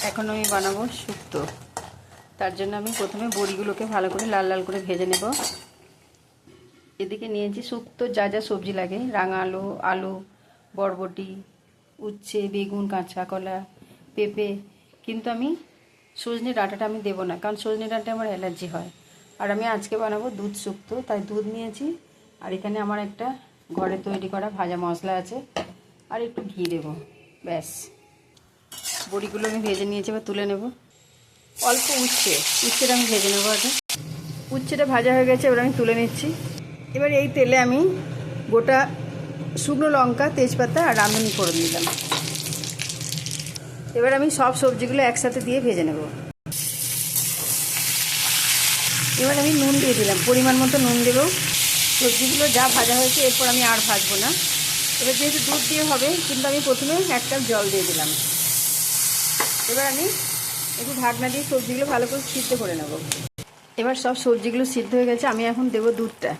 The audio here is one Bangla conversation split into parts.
এখন আমি বানাবো শুক্তো। তার জন্য আমি প্রথমে বড়িগুলোকে ভালো করে লাল লাল করে ভেজে নেব। এদিকে নিয়েছি শুক্তো যা যা সবজি লাগে, রাঙা আলু, আলু, বরবটি, উচ্ছে, বেগুন, কাঁচা কলা, পেঁপে। কিন্তু আমি সজনে ডাঁটাটা আমি দেবো না, কারণ সজনে ডাঁটা আমার অ্যালার্জি হয়। আর আমি আজকে বানাবো দুধ শুক্তো, তাই দুধ নিয়েছি। আর এখানে আমার একটা ঘরে তৈরি করা ভাজা মশলা আছে, আর একটু ঘি দেবো, ব্যাস। বড়িগুলো আমি ভেজে নিয়েছি, এবার তুলে নেব। অল্প উচ্ছেটা আমি ভেজে নেবো আগে। উচ্ছেটা ভাজা হয়ে গেছে, এবার আমি তুলে নিচ্ছি। এবার এই তেলে আমি গোটা শুকনো লঙ্কা, তেজপাতা আর রাঁধুনি ফোড়ন দিলাম। এবার আমি সব সবজিগুলো একসাথে দিয়ে ভেজে নেব। এবার আমি নুন দিয়ে দিলাম, পরিমাণ মতো নুন দেবো। সবজিগুলো যা ভাজা হয়েছে এরপর আমি আর ভাজবো না। এবার যেহেতু দুধ দিয়ে হবে, কিন্তু আমি প্রথমে 1 কাপ জল দিয়ে দিলাম। এবার আমি একটু ঢাকনা দিয়ে সবজিগুলো ভালো করে সিদ্ধ করে নেব। এবার সব সবজিগুলো সিদ্ধ হয়ে গেছে, আমি এখন দেবো দুধটা।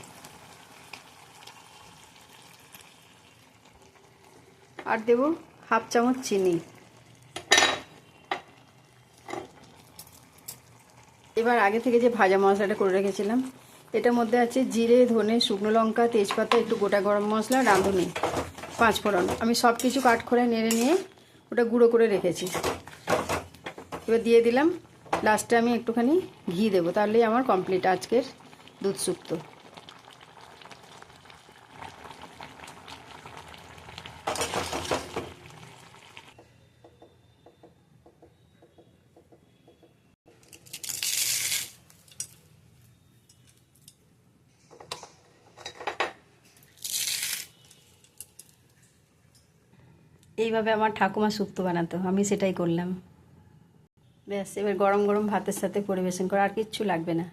আর দেবো 1/2 চামচ চিনি। এবার আগে থেকে যে ভাজা মশলাটা করে রেখেছিলাম, এটার মধ্যে আছে জিরে, ধনে, শুকনো লঙ্কা, তেজপাতা, একটু গোটা গরম মশলা, রাঁধুনি, 5 ফোড়ন। আমি সব কিছু কাট করে নেড়ে নিয়ে ওটা গুঁড়ো করে রেখেছি। এবার দিয়ে দিলাম। লাস্টে আমি একটুখানি ঘি দেবো, তাহলেই আমার কমপ্লিট আজকের দুধ শুক্তো। এইভাবে আমার ঠাকুমা শুক্তো বানাতো, আমি সেটাই করলাম। ব্যাস, এবার গরম গরম ভাতের সাথে পরিবেশন করা, আর কিচ্ছু লাগবে না।